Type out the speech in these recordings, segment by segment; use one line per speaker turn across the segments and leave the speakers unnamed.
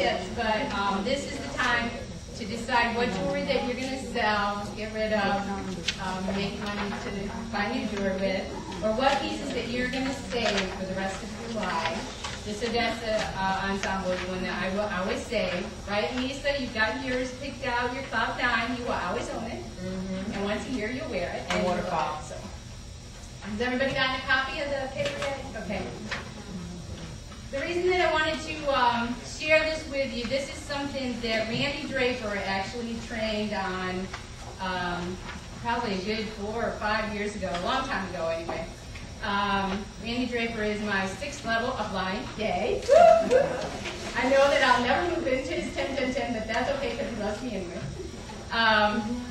tips, but this is the time to decide what jewelry that you're going to sell, get rid of, make money to buy new jewelry with, or what pieces that you're going to save for the rest of your life. This Odessa ensemble is one that I will always save, right, Anissa? You've got yours picked out, your Cloud 9, you will always own it, and once a year you'll wear it.
And waterfall.
So. Has everybody gotten a copy of the paper yet? Okay. The reason that I wanted to share this with you, this is something that Randy Draper actually trained on probably a good 4 or 5 years ago, a long time ago anyway. Randy Draper is my 6th level upline. Yay! I know that I'll never move into his 10-10-10, but that's okay because he loves me anyway.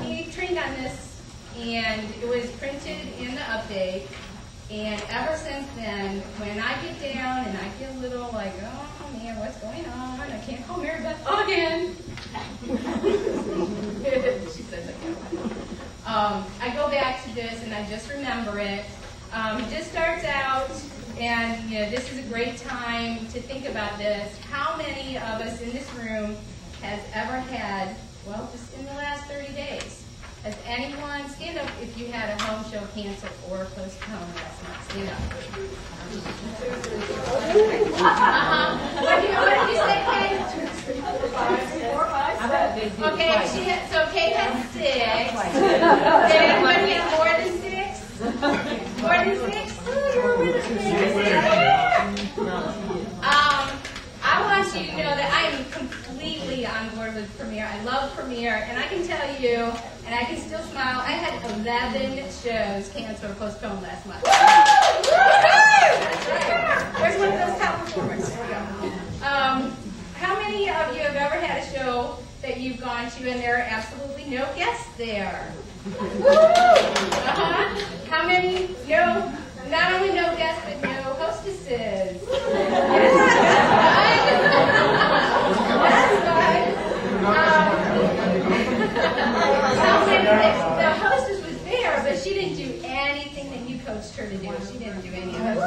He trained on this, and it was printed in the update. And ever since then, when I get down and I get a little like, oh man, what's going on? I can't call Mary Beth again. She says again. I go back to this and I just remember it. It just starts out, and you know, this is a great time to think about this. How many of us in this room has ever had, well, just in the last 30 days, has anyone, stand up if you had a home show canceled or postponed last month? Stand up. What did you say, Kate? 4 or 5. Okay, so Kate had 6. Did anybody have more than 6? More than 6? Oh, you're a winner. I want you to know that I am completely on board with Premiere. I love Premiere, and I can tell you, and I can still smile, I had 11 shows canceled or postponed last month. There's one of those top performers. There we go. How many of you have ever had a show that you've gone to and there are absolutely no guests there? How many? No, not only no guests, but no hostesses. The hostess was there, but she didn't do anything that you coached her to do. She didn't do any of it.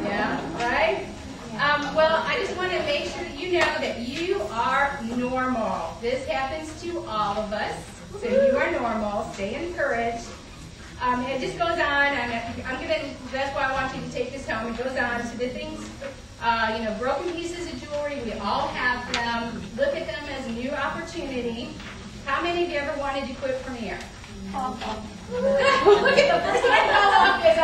Yeah, right? Well, I just want to make sure that you know that you are normal. This happens to all of us. So you are normal. Stay encouraged. It just goes on. That's why I want you to take this home. It goes on to the things, broken pieces of jewelry. We all have them. Look at them as a new opportunity. How many of you ever wanted to quit Premiere? Look at the first one up is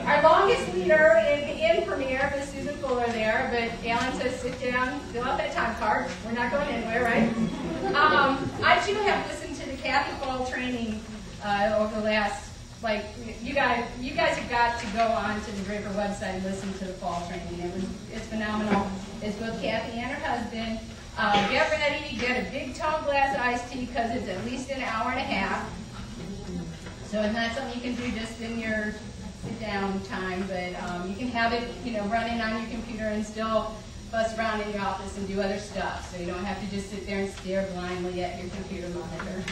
our longest leader in Premiere, Miss Susan Fuller there. But Alan says, sit down, fill out that time card. We're not going anywhere, right? I too have listened to the Kathy Fall training over the last, you guys have got to go on to the Draper website and listen to the fall training. It's phenomenal. It's both Kathy and her husband. Get ready, get a big tall glass of iced tea because it's at least an hour and a half. So it's not something you can do just in your sit-down time, but you can have it, running on your computer and still buzz around in your office and do other stuff. So you don't have to just sit there and stare blindly at your computer monitor.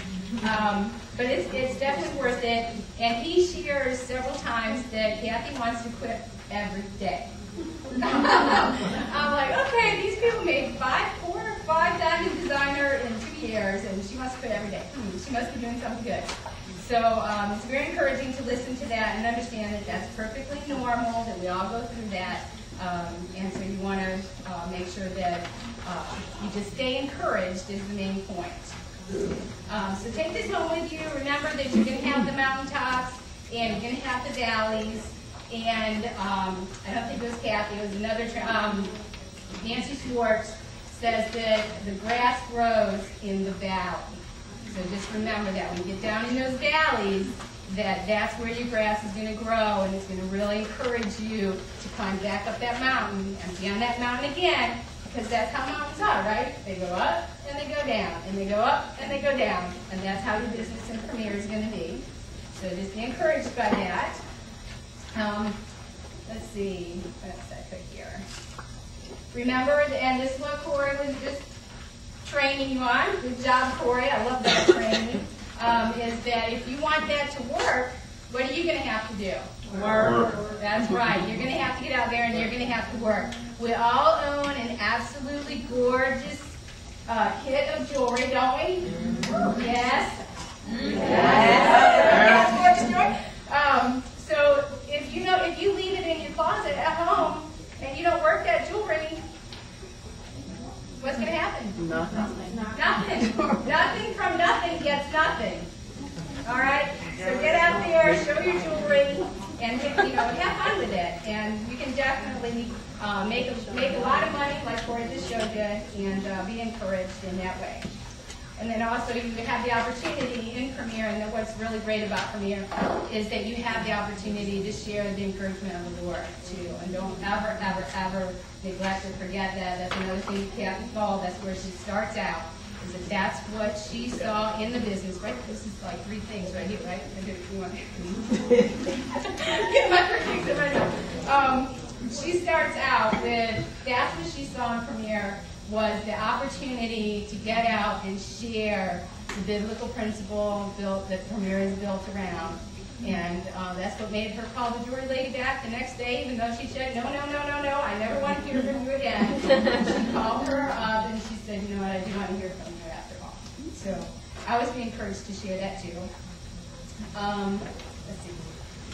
But it's definitely worth it. And he shares several times that Kathy wants to quit every day. I'm like, okay, these people made 4 or 5 diamond designer in 2 years, and she wants to quit every day. She must be doing something good. So it's very encouraging to listen to that and understand that that's perfectly normal, that we all go through that. And so you want to make sure that you just stay encouraged is the main point. So take this home with you. Remember that you're going to have the mountaintops and you're going to have the valleys. And I don't think it was Kathy, it was another, Nancy Schwartz says that the grass grows in the valley. So just remember that when you get down in those valleys, that's where your grass is going to grow, and it's going to really encourage you to climb back up that mountain and be on that mountain again, because that's how mountains are, right? They go up and they go down, and they go up and they go down, and that's how your business in Premiere is going to be. So just be encouraged by that. Let's see, what's that quick here? Remember, and this is what Corey was just training you on. Good job, Corey. I love that training. Is that if you want that to work, what are you going to have to do?
Work.
That's right. You're going to have to get out there and you're going to have to work. We all own an absolutely gorgeous kit of jewelry, don't we? Yes. Yes. So if you leave it in your closet at home and you don't work that jewelry, what's going to happen?
Nothing.
Nothing. Nothing from nothing gets nothing. All right. So get out there, show your jewelry, and have fun with it. And you can definitely make a lot of money, like Corey just showed you, and be encouraged in that way. And then also you have the opportunity in Premier, and what's really great about Premier is that you have the opportunity to share the encouragement of the Lord too. And don't ever, ever, ever neglect or forget that. That's another thing you can't fall. That's where she starts out. Is that that's what she saw in the business, right? This is like 3 things right here, right? I do if you want get my 3 things in my notes. She starts out with, that's what she saw in Premier, was the opportunity to get out and share the biblical principle that Premier is built around. And that's what made her call the jewelry lady back the next day, even though she said, no, I never want to hear from you again. She called her up and she said, you know what, I do want to hear from you after all. So I always be encouraged to share that too. Let's see.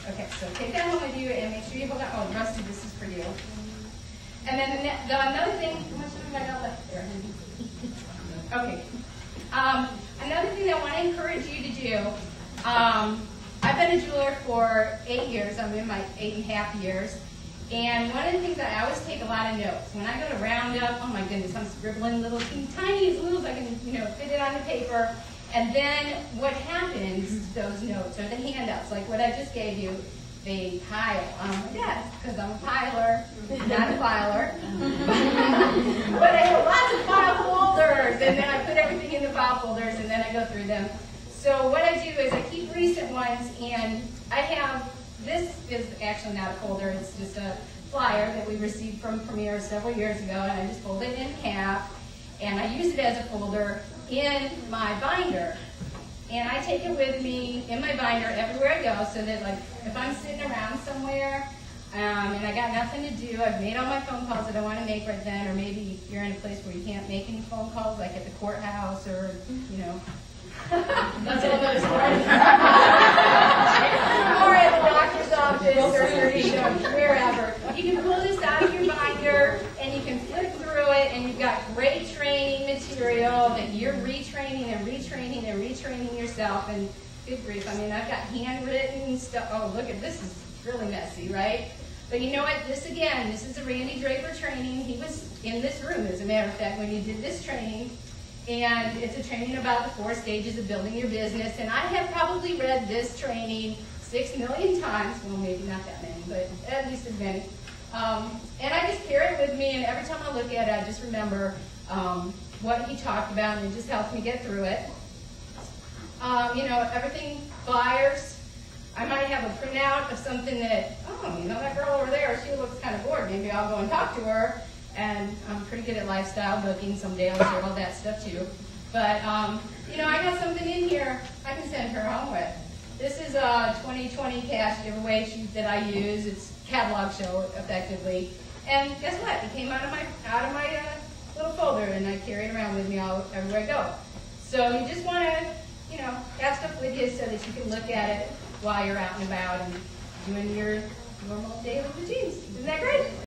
Okay, so take that home with you and make sure you hold that. Oh, Rusty, this is for you. And then another thing, how much time have I got left there? Okay. Another thing that I want to encourage you to do, I've been a jeweler for 8 years. I'm in my 8.5 years. And one of the things that I always take a lot of notes. When I go to round up, oh my goodness, I'm scribbling little tiny as little as I can, fit it on the paper. And then what happens to those notes or the handouts, like what I just gave you, they pile on my desk because I'm a piler, not a filer. But I have lots of file folders, and then I put everything in the file folders, and then I go through them. So what I do is I keep recent ones, and I have, this is actually not a folder, it's just a flyer that we received from Premier several years ago, and I just fold it in half, and I use it as a folder in my binder. And I take it with me in my binder everywhere I go, so that like if I'm sitting around somewhere and I got nothing to do, I've made all my phone calls that I want to make right then, or maybe you're in a place where you can't make any phone calls, like at the courthouse or, that's another story. Or at the doctor's office or wherever. You can pull this out of your binder and you can flip through it, and you've got great training material that you're retraining and retraining and retraining yourself. And good grief, I've got handwritten stuff. Oh, look at this, is really messy, right? But you know what? This is a Randy Draper training. He was in this room, as a matter of fact, when you did this training. And it's a training about the 4 stages of building your business. And I have probably read this training 6 million times. Well, maybe not that many, but at least as many. And I just carry it with me, and every time I look at it, I just remember what he talked about, and it just helps me get through it. Everything flyers. I might have a printout of something that, that girl over there, she looks kind of bored. Maybe I'll go and talk to her. And I'm pretty good at lifestyle booking. Someday I'll share all that stuff too. But, I got something in here I can send her home with. This is a 2020 cash giveaway sheet that I use. It's catalog show, effectively. And guess what? It came out of my little folder, and I carry it around with me everywhere I go. So you just want to, have stuff with you so that you can look at it while you're out and about and doing your normal daily routines. Isn't that great?